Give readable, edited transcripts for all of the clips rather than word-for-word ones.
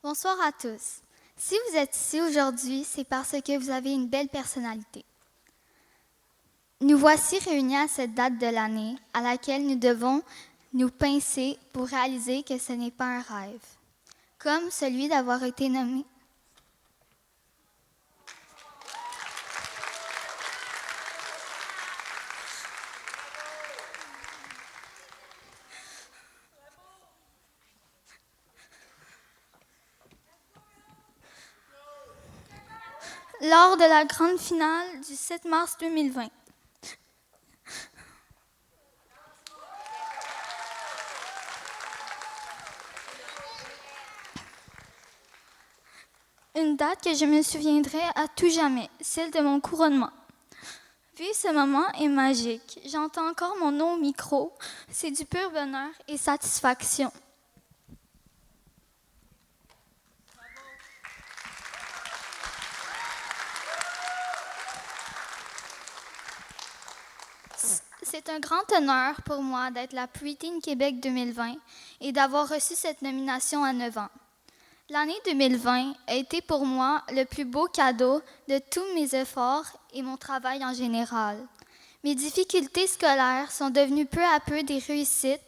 Bonsoir à tous. Si vous êtes ici aujourd'hui, c'est parce que vous avez une belle personnalité. Nous voici réunis à cette date de l'année à laquelle nous devons nous pincer pour réaliser que ce n'est pas un rêve, comme celui d'avoir été nommé. Lors de la grande finale du 7 mars 2020. Une date que je me souviendrai à tout jamais, celle de mon couronnement. Vivre ce moment est magique. J'entends encore mon nom au micro. C'est du pur bonheur et satisfaction. C'est un grand honneur pour moi d'être la Preteen Québec 2020 et d'avoir reçu cette nomination à 9 ans. L'année 2020 a été pour moi le plus beau cadeau de tous mes efforts et mon travail en général. Mes difficultés scolaires sont devenues peu à peu des réussites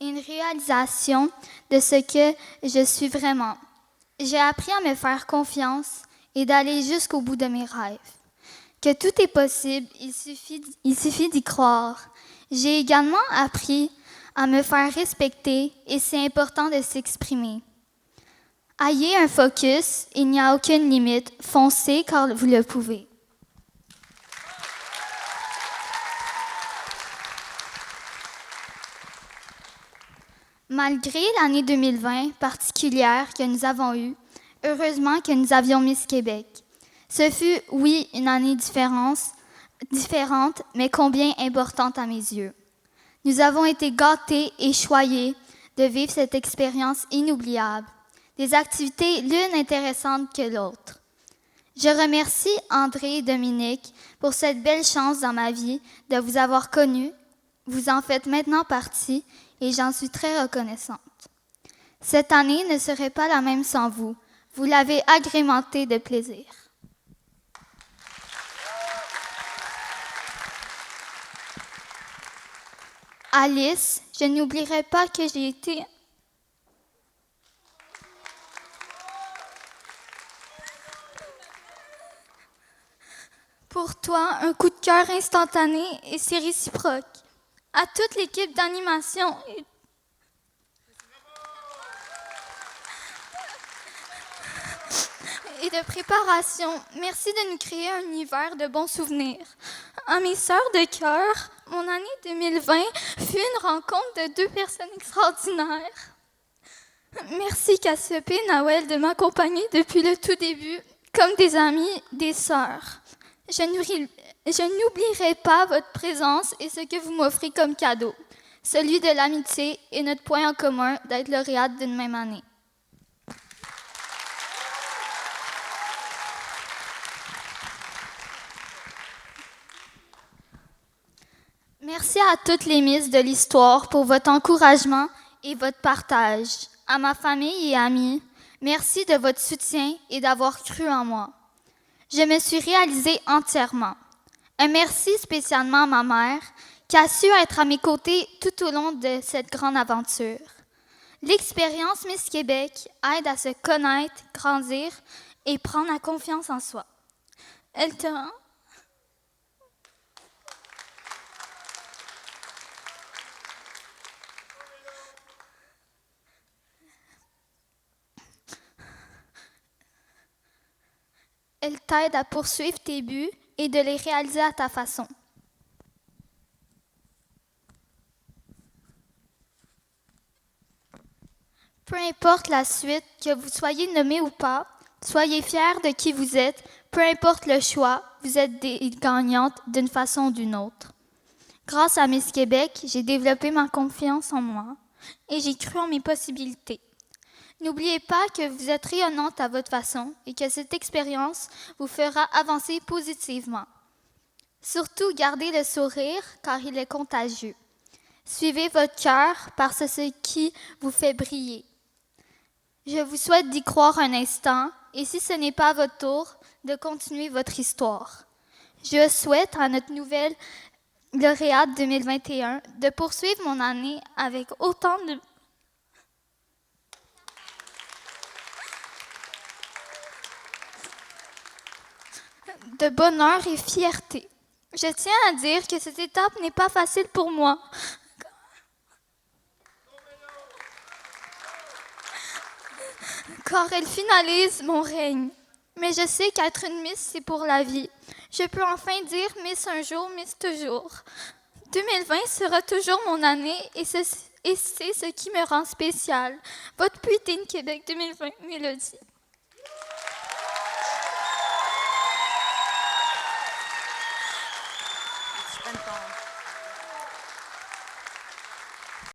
et une réalisation de ce que je suis vraiment. J'ai appris à me faire confiance et d'aller jusqu'au bout de mes rêves. Que tout est possible, il suffit d'y croire. J'ai également appris à me faire respecter et c'est important de s'exprimer. Ayez un focus, il n'y a aucune limite, foncez quand vous le pouvez. Malgré l'année 2020 particulière que nous avons eue, heureusement que nous avions Miss Québec. Ce fut, oui, une année différente, mais combien importante à mes yeux. Nous avons été gâtés et choyés de vivre cette expérience inoubliable, des activités l'une intéressante que l'autre. Je remercie André et Dominique pour cette belle chance dans ma vie de vous avoir connus. Vous en faites maintenant partie et j'en suis très reconnaissante. Cette année ne serait pas la même sans vous. Vous l'avez agrémentée de plaisir. Alice, je n'oublierai pas que j'ai été pour toi un coup de cœur instantané et c'est réciproque. À toute l'équipe d'animation et de préparation, merci de nous créer un univers de bons souvenirs. À mes sœurs de cœur, mon année 2020 fut une rencontre de deux personnes extraordinaires. Merci Cassiopée et Nawel de m'accompagner depuis le tout début, comme des amis, des sœurs. Je n'oublierai pas votre présence et ce que vous m'offrez comme cadeau, celui de l'amitié et notre point en commun d'être lauréate d'une même année. Merci à toutes les Miss de l'histoire pour votre encouragement et votre partage. À ma famille et amis, merci de votre soutien et d'avoir cru en moi. Je me suis réalisée entièrement. Un merci spécialement à ma mère qui a su être à mes côtés tout au long de cette grande aventure. L'expérience Miss Québec aide à se connaître, grandir et prendre la confiance en soi. Elle te rend Elle t'aide à poursuivre tes buts et de les réaliser à ta façon. Peu importe la suite, que vous soyez nommé ou pas, soyez fiers de qui vous êtes, peu importe le choix, vous êtes des gagnantes d'une façon ou d'une autre. Grâce à Miss Québec, j'ai développé ma confiance en moi et j'ai cru en mes possibilités. N'oubliez pas que vous êtes rayonnante à votre façon et que cette expérience vous fera avancer positivement. Surtout, gardez le sourire car il est contagieux. Suivez votre cœur parce que c'est ce qui vous fait briller. Je vous souhaite d'y croire un instant, et si ce n'est pas votre tour, de continuer votre histoire. Je souhaite à notre nouvelle lauréate 2021 de poursuivre mon année avec autant de bonheur et fierté. Je tiens à dire que cette étape n'est pas facile pour moi, car elle finalise mon règne. Mais je sais qu'être une Miss, c'est pour la vie. Je peux enfin dire Miss un jour, Miss toujours. 2020 sera toujours mon année et c'est ce qui me rend spéciale. Votre Putain Québec 2020, Mélodie.